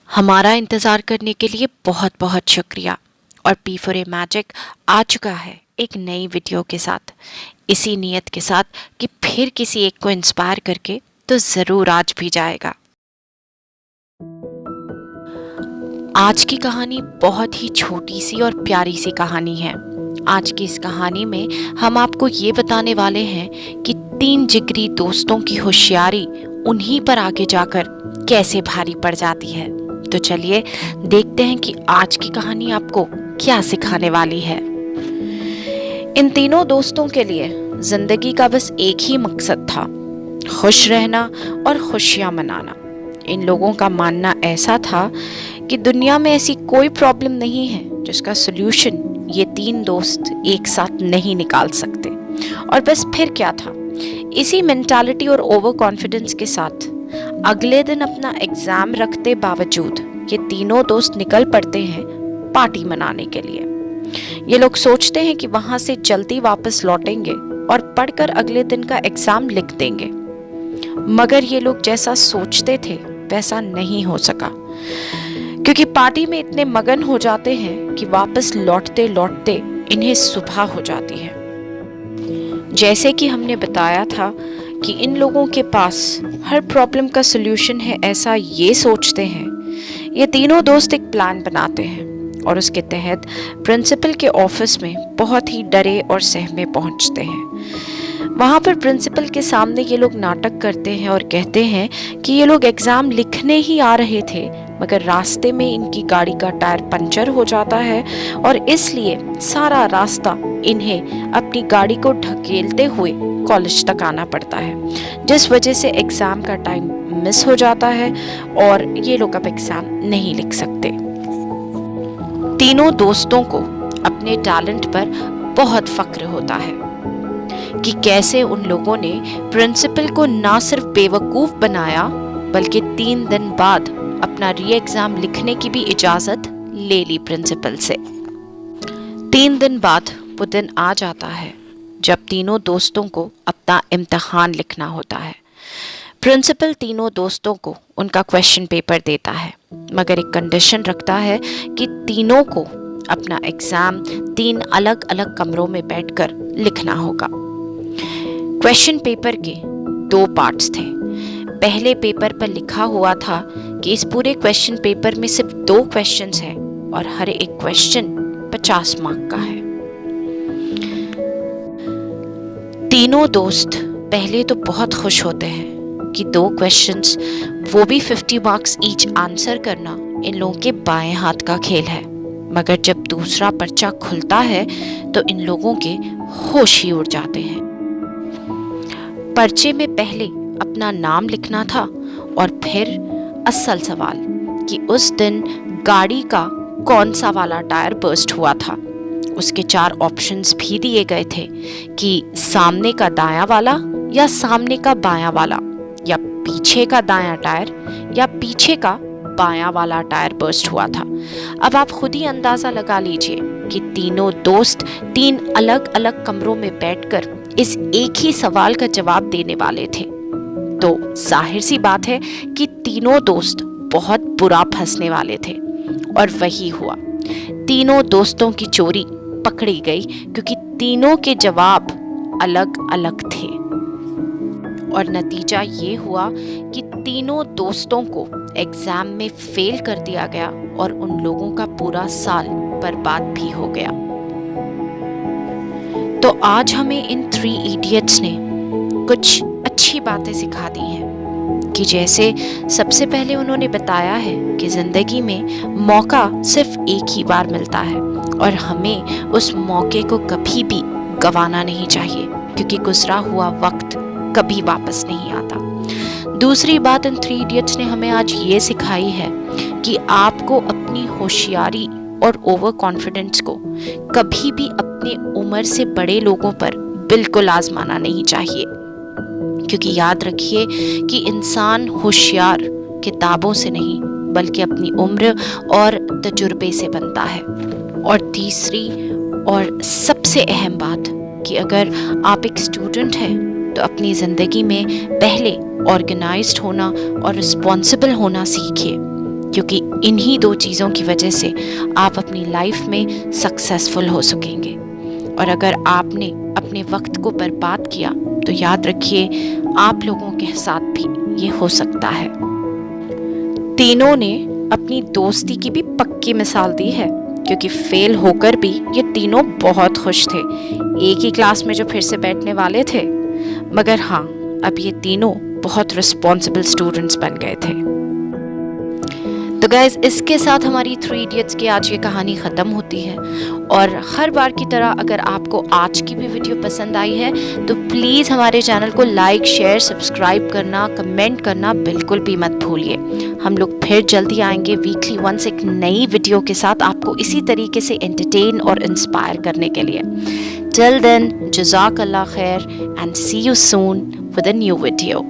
हमारा इंतज़ार करने के लिए बहुत बहुत शुक्रिया। और पी फॉर ए मैजिक आ चुका है एक नई वीडियो के साथ, इसी नीयत के साथ कि फिर किसी एक को इंस्पायर करके तो ज़रूर आज भी जाएगा। आज की कहानी बहुत ही छोटी सी और प्यारी सी कहानी है। आज की इस कहानी में हम आपको ये बताने वाले हैं कि 3 जिगरी दोस्तों की होशियारी उन्हीं पर आगे जाकर कैसे भारी पड़ जाती है। तो चलिए देखते हैं कि आज की कहानी आपको क्या सिखाने वाली है। इन तीनों दोस्तों के लिए जिंदगी का बस एक ही मकसद था, खुश रहना और खुशियां मनाना। इन लोगों का मानना ऐसा था कि दुनिया में ऐसी कोई प्रॉब्लम नहीं है जिसका सॉल्यूशन ये 3 दोस्त एक साथ नहीं निकाल सकते। और बस फिर क्या था, इसी मेंटालिटी और ओवर कॉन्फिडेंस के साथ अगले दिन अपना एग्जाम रखते बावजूद ये तीनों दोस्त निकल पड़ते हैं पार्टी मनाने के लिए। ये लोग सोचते हैं कि वहां से जल्दी वापस लौटेंगे और पढ़कर अगले दिन का एग्जाम लिख देंगे, मगर ये लोग जैसा सोचते थे वैसा नहीं हो सका, क्योंकि पार्टी में इतने मगन हो जाते हैं कि वापस लौटते लौटते इन्हें सुबह हो जाती है। जैसे कि हमने बताया था कि इन लोगों के पास हर प्रॉब्लम का सलूशन है, ऐसा ये सोचते हैं। ये तीनों दोस्त एक प्लान बनाते हैं और उसके तहत प्रिंसिपल के ऑफिस में बहुत ही डरे और सहमे पहुंचते हैं। वहां पर प्रिंसिपल के सामने ये लोग नाटक करते हैं और कहते हैं कि ये लोग एग्जाम लिखने ही आ रहे थे, मगर रास्ते में इनकी गाड़ी का टायर पंचर हो जाता है और इसलिए सारा रास्ता इन्हें अपनी गाड़ी को ढकेलते हुए कॉलेज तक आना पड़ता है, जिस वजह से एग्जाम का टाइम मिस हो जाता है और ये लोग अब एग्जाम नहीं लिख सकते। तीनों दोस्तों को अपने टैलेंट पर बहुत फक्र होता है कि कैसे उन लोगों ने प्रिंसिपल को ना सिर्फ बेवकूफ बनाया बल्कि 3 दिन बाद अपना री एग्जाम लिखने की भी इजाजत ले ली प्रिंसिपल से। 3 दिन बाद वो दिन आ जाता है जब तीनों दोस्तों को अपना इम्तिहान लिखना होता है। प्रिंसिपल तीनों दोस्तों को उनका क्वेश्चन पेपर देता है, मगर एक कंडीशन रखता है कि तीनों को अपना एग्जाम 3 अलग अलग कमरों में बैठकर लिखना होगा। क्वेश्चन पेपर के 2 पार्ट्स थे। पहले पेपर पर लिखा हुआ था कि इस पूरे क्वेश्चन पेपर में सिर्फ 2 क्वेश्चंस हैं और हर एक क्वेश्चन 50 मार्क का है। तीनों दोस्त पहले तो बहुत खुश होते हैं कि 2 क्वेश्चंस, वो भी 50 मार्क्स ईच आंसर करना इन लोगों के बाएं हाथ का खेल है। मगर जब दूसरा पर्चा खुलता है तो इन लोगों के होश ही उड़ जाते हैं। पर्चे में पहले अपना नाम लिखना था और फिर असल सवाल कि उस दिन गाड़ी का कौन सा वाला टायर बर्स्ट हुआ था। उसके 4 ऑप्शंस भी दिए गए थे कि सामने का दायां वाला या सामने का बायां वाला या पीछे का दायां टायर या पीछे का बायां वाला टायर बर्स्ट हुआ था। अब आप खुद ही अंदाजा लगा लीजिए कि तीनों दोस्त 3 अलग अलग कमरों में बैठकर इस एक ही सवाल का जवाब देने वाले थे। तो जाहिर सी बात है कि तीनों दोस्त बहुत बुरा फंसने वाले थे और वही हुआ। तीनों दोस्तों की चोरी पकड़ी गई क्योंकि तीनों के जवाब अलग अलग थे और नतीजा ये हुआ कि तीनों दोस्तों को एग्जाम में फेल कर दिया गया और उन लोगों का पूरा साल बर्बाद भी हो गया। तो आज हमें इन 3 इडियट्स ने कुछ अच्छी बातें सिखा दी हैं कि जैसे सबसे पहले उन्होंने बताया है कि जिंदगी में मौका सिर्फ एक ही बार मिलता है और हमें उस मौके को कभी भी गंवाना नहीं चाहिए, क्योंकि गुजरा हुआ वक्त कभी वापस नहीं आता। दूसरी बात इन 3 इडियट्स ने हमें आज ये सिखाई है कि आपको अपनी होशियारी और ओवर कॉन्फिडेंस को कभी भी अपने उम्र से बड़े लोगों पर बिल्कुल आजमाना नहीं चाहिए, क्योंकि याद रखिए कि इंसान होशियार किताबों से नहीं बल्कि अपनी उम्र और तजुर्बे से बनता है। और तीसरी और सबसे अहम बात कि अगर आप एक स्टूडेंट हैं तो अपनी ज़िंदगी में पहले ऑर्गेनाइज्ड होना और रिस्पॉन्सिबल होना सीखिए, क्योंकि इन्हीं दो चीज़ों की वजह से आप अपनी लाइफ में सक्सेसफुल हो सकेंगे। और अगर आपने अपने वक्त को बर्बाद किया तो याद रखिए आप लोगों के साथ भी ये हो सकता है। तीनों ने अपनी दोस्ती की भी पक्की मिसाल दी है, क्योंकि फेल होकर भी ये तीनों बहुत खुश थे। एक ही क्लास में जो फिर से बैठने वाले थे, मगर हाँ, अब ये तीनों बहुत रिस्पॉन्सिबल स्टूडेंट्स बन गए थे। तो गाइज, इसके साथ हमारी 3 इडियट्स की आज ये कहानी ख़त्म होती है। और हर बार की तरह अगर आपको आज की भी वीडियो पसंद आई है तो प्लीज़ हमारे चैनल को लाइक, शेयर, सब्सक्राइब करना, कमेंट करना बिल्कुल भी मत भूलिए। हम लोग फिर जल्दी आएंगे वीकली वंस एक नई वीडियो के साथ, आपको इसी तरीके से एंटरटेन और इंस्पायर करने के लिए। टिल देन, जज़ाकल्लाह खैर and see you soon with a new video.